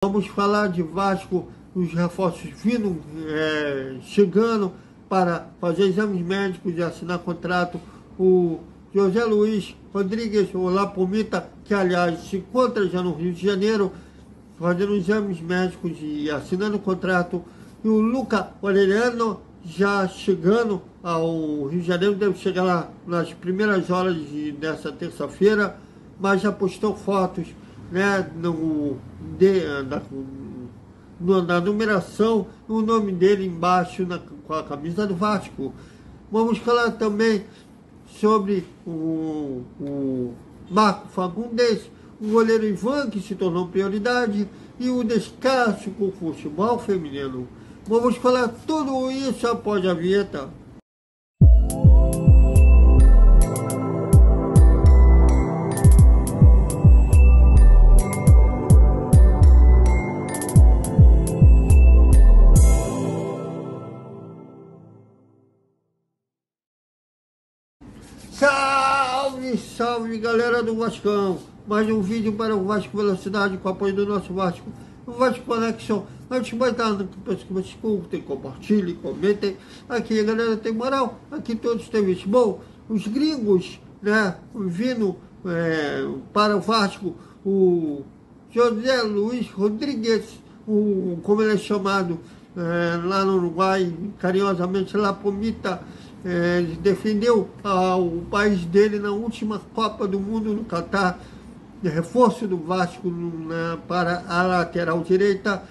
Vamos falar de Vasco, os reforços vindo, chegando para fazer exames médicos e assinar contrato. O José Luiz Rodrigues, o Lapomita, que aliás se encontra já no Rio de Janeiro, fazendo exames médicos e assinando contrato. E o Luca Orellano já chegando ao Rio de Janeiro, deve chegar lá nas primeiras horas dessa terça-feira, mas já postou fotos, né, na numeração, o nome dele embaixo com a camisa do Vasco. Vamos falar também sobre o Marco Fagundes, o goleiro Ivan, que se tornou prioridade, e o descasso com o futebol feminino. Vamos falar tudo isso após a vinheta. Salve, salve galera do Vascão! Mais um vídeo para o Vasco Velocidade com apoio do nosso Vasco, o Vasco Connection. Antes de mais nada, peço que vocês curtem, compartilhem, comentem. Aqui a galera tem moral, aqui todos têm visto bom. Os gringos, né, vindo para o Vasco, o José Luiz Rodrigues, como ele é chamado lá no Uruguai, carinhosamente Lapomita, defendeu o país dele na última Copa do Mundo no Catar, de reforço do Vasco para a lateral direita.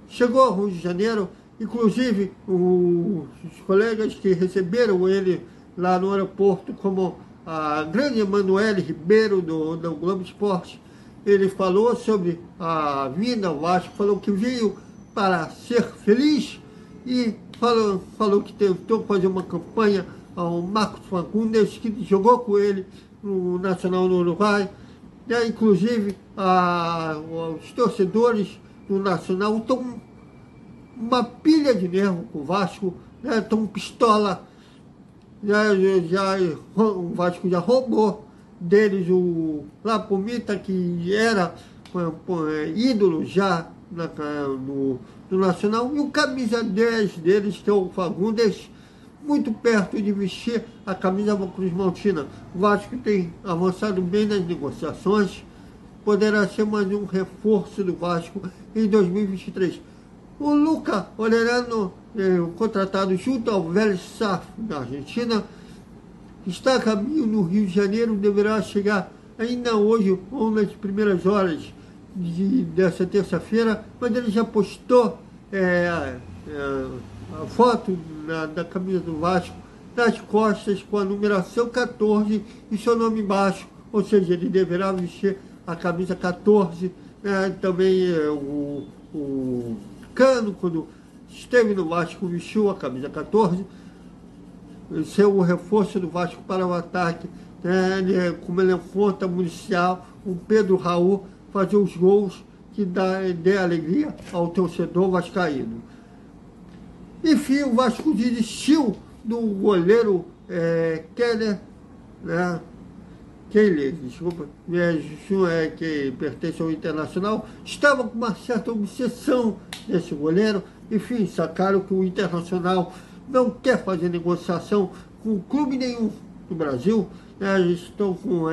Chegou ao Rio de Janeiro, inclusive os colegas que receberam ele lá no aeroporto, como a grande Emanuele Ribeiro do Globo Esporte, ele falou sobre a vinda ao Vasco, falou que veio para ser feliz e falou que tentou fazer uma campanha ao Marco Fagundes, que jogou com ele no Nacional no Uruguai. Inclusive, os torcedores do Nacional estão uma pilha de nervo com o Vasco, estão pistola. O Vasco já roubou deles o Lapomita, que era ídolo já no Nacional, e o camisa 10 deles, que é o Fagundes, muito perto de vestir a camisa Cruz Maltina. O Vasco tem avançado bem nas negociações, poderá ser mais um reforço do Vasco em 2023. O Luca Orellano, contratado junto ao Vélez Sarsfield da Argentina, está a caminho no Rio de Janeiro, deverá chegar ainda hoje ou nas primeiras horas dessa terça-feira, mas ele já postou a foto da camisa do Vasco nas costas com a numeração 14 e seu nome embaixo, ou seja, ele deverá vestir a camisa 14. Também o Cano, quando esteve no Vasco, vestiu a camisa 14, ser o reforço do Vasco para o ataque, como ele é ponta municial, o Pedro Raul fazer os gols que dê alegria ao torcedor vascaíno. Enfim, o Vasco desistiu do goleiro Keller, desculpa, que pertence ao Internacional. Estava com uma certa obsessão desse goleiro. Enfim, sacaram que o Internacional não quer fazer negociação com clube nenhum no Brasil. Estão com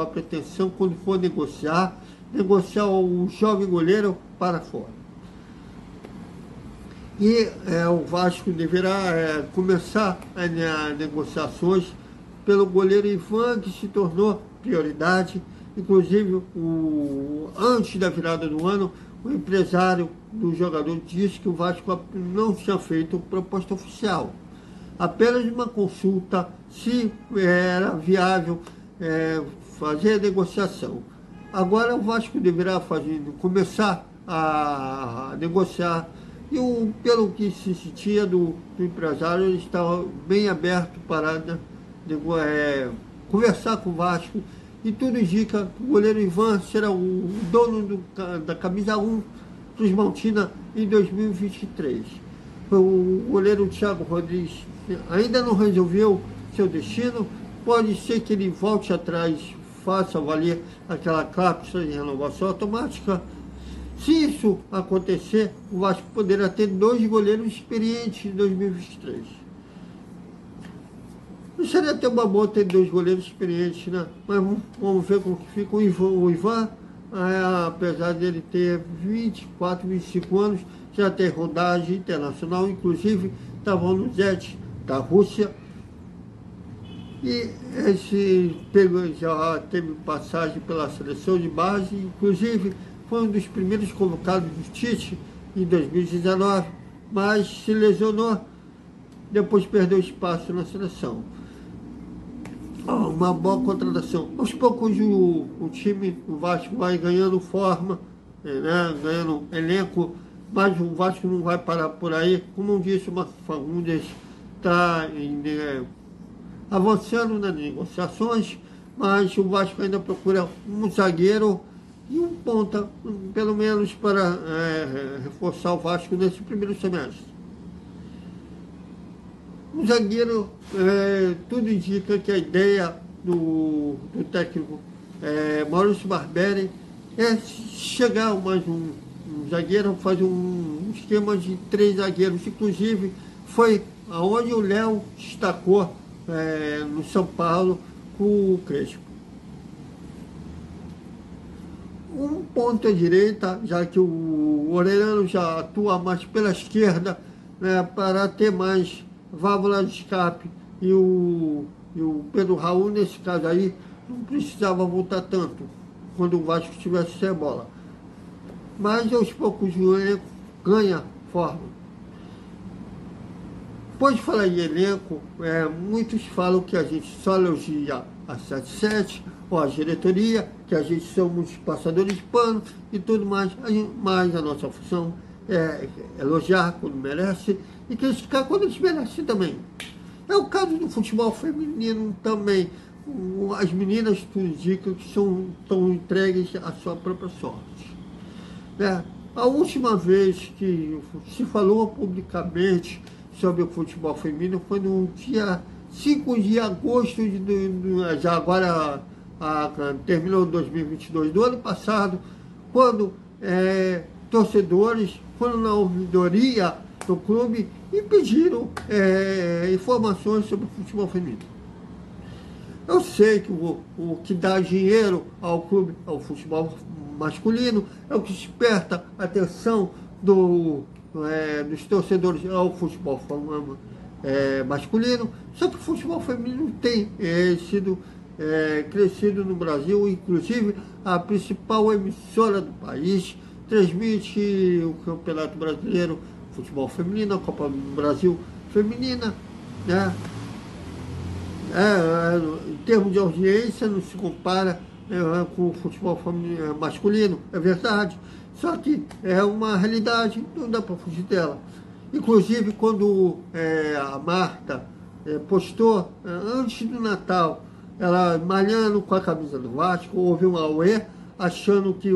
a pretensão, quando for negociar o jovem goleiro para fora. E o Vasco deverá começar as negociações pelo goleiro Ivan, que se tornou prioridade. Inclusive, antes da virada do ano, o empresário do jogador disse que o Vasco não tinha feito proposta oficial, apenas uma consulta se era viável fazer a negociação. Agora o Vasco deverá começar a negociar, e pelo que se sentia do empresário, ele estava bem aberto para conversar com o Vasco, e tudo indica que o goleiro Ivan será o dono da camisa 1 Cruz Maltina em 2023. O goleiro Thiago Rodrigues ainda não resolveu seu destino, pode ser que ele volte atrás, faça valer aquela cláusula de renovação automática, Se isso acontecer, o Vasco poderá ter 2 goleiros experientes em 2023. Não seria até uma boa ter 2 goleiros experientes, né? Mas vamos ver como que fica o Ivan, apesar dele ter 24, 25 anos, já tem rodagem internacional, inclusive estava no Zet da Rússia. E já teve passagem pela seleção de base, inclusive foi um dos primeiros colocados do Tite em 2019, mas se lesionou, depois perdeu espaço na seleção. Uma boa contratação. Aos poucos o time, o Vasco vai ganhando forma, né, ganhando elenco, mas o Vasco não vai parar por aí. Como eu disse, o Marcos Fagundes está avançando nas negociações, mas o Vasco ainda procura um zagueiro e um ponta, pelo menos para reforçar o Vasco nesse primeiro semestre. O zagueiro, tudo indica que a ideia do técnico Maurício Barbieri é chegar mais um zagueiro, fazer um esquema de 3 zagueiros. Inclusive, foi aonde o Léo destacou no São Paulo com o Crespo. Um ponta direita, já que o Orellano já atua mais pela esquerda, né, para ter mais válvula de escape, e o Pedro Raul, nesse caso aí, não precisava voltar tanto quando o Vasco estivesse sem a bola. Mas aos poucos o elenco ganha forma. Depois de falar em elenco, muitos falam que a gente só elogia a 77 ou a diretoria, que a gente somos passadores de pano e tudo mais, mas a nossa função é elogiar quando merece e criticar quando desmerece também. É o caso do futebol feminino também. As meninas tudo indicam que estão entregues à sua própria sorte. A última vez que se falou publicamente sobre o futebol feminino foi no dia 5 de agosto, já agora terminou 2022, do ano passado, quando torcedores foram na ouvidoria do clube e pediram informações sobre o futebol feminino. Eu sei que o que dá dinheiro ao clube é o futebol masculino, é o que desperta a atenção dos torcedores ao futebol masculino, só que o futebol feminino tem sido crescido no Brasil. Inclusive a principal emissora do país transmite o Campeonato Brasileiro Futebol Feminino, a Copa do Brasil Feminina, né? Em termos de audiência não se compara com o futebol masculino, é verdade, só que é uma realidade, não dá para fugir dela. Inclusive quando a Marta postou antes do Natal, ela malhando com a camisa do Vasco, houve um auê achando que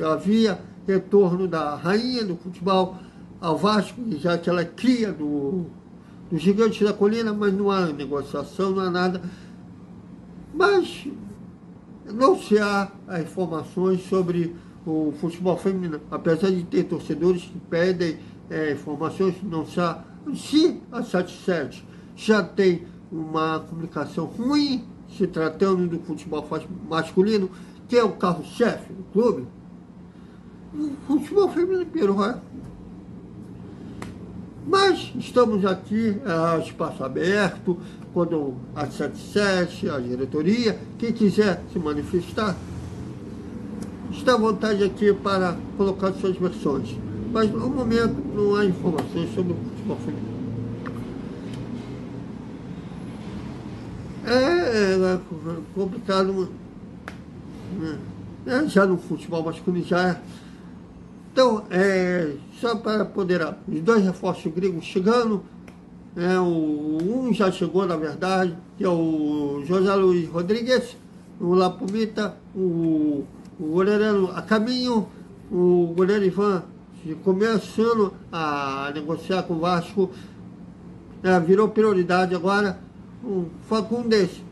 havia retorno da rainha do futebol ao Vasco, já que ela é cria do Gigante da Colina, mas não há negociação, não há nada. Mas não se há informações sobre o futebol feminino, apesar de ter torcedores que pedem informações, não se há. Se a 77 já tem uma comunicação ruim, se tratando do futebol masculino, que é o carro-chefe do clube, o futebol feminino piorou. Mas estamos aqui, espaço aberto, quando a 77, a diretoria, quem quiser se manifestar, está à vontade aqui para colocar suas versões. Mas no momento não há informações sobre o futebol feminino. É complicado, né? Já no futebol masculino já é. Então, só para poder, os 2 reforços gregos chegando, um já chegou, na verdade, que é o José Luiz Rodrigues, o Lapumita, o Orellano a caminho, o goleiro Ivan começando a negociar com o Vasco, virou prioridade agora. O Fagundes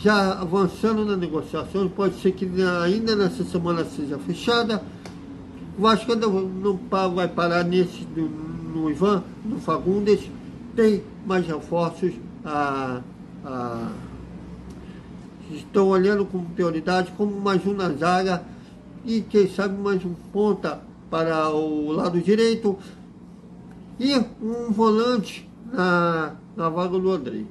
já avançando na negociação, pode ser que ainda nessa semana seja fechada. O Vasco ainda não vai parar no Ivan, no Fagundes, tem mais reforços, estão olhando como prioridade, como mais um na zaga e quem sabe mais um ponta para o lado direito e um volante na vaga do Andrei.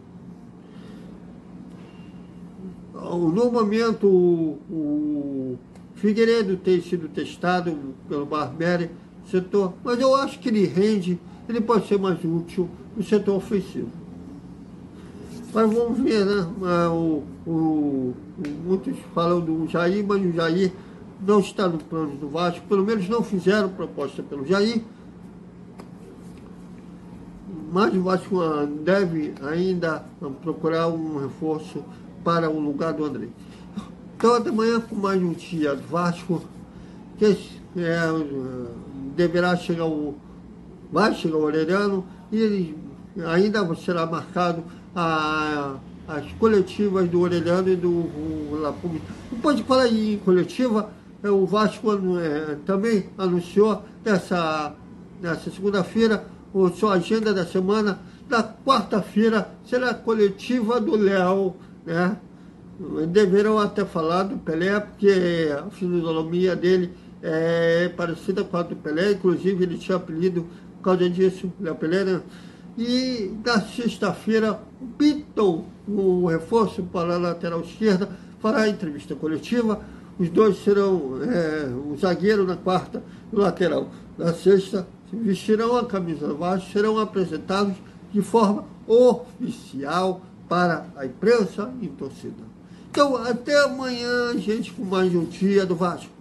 No momento, o Figueiredo tem sido testado pelo Barbieri, setor, mas eu acho que ele rende, ele pode ser mais útil no setor ofensivo. Mas vamos ver, né? Muitos falam do Jair, mas o Jair não está no plano do Vasco, pelo menos não fizeram proposta pelo Jair. Mas o Vasco deve ainda procurar um reforço para o lugar do Andrei. Então, até amanhã com mais um dia do Vasco, que vai chegar o Orellano e ele ainda será marcado as coletivas do Orellano e do Lapumbi. Depois de falar em coletiva, o Vasco também anunciou nessa segunda-feira a sua agenda da semana. Na quarta-feira será a coletiva do Léo, né? Deverão até falar do Pelé, porque a fisionomia dele é parecida com a do Pelé, inclusive ele tinha apelido por causa disso, Léo Pelé, né? E na sexta-feira, o Piton, o reforço para a lateral esquerda, fará a entrevista coletiva. Os dois serão o zagueiro na quarta e o lateral na sexta, vestirão a camisa do Vasco, serão apresentados de forma oficial para a imprensa e torcida. Então, até amanhã, gente, com mais um dia do Vasco.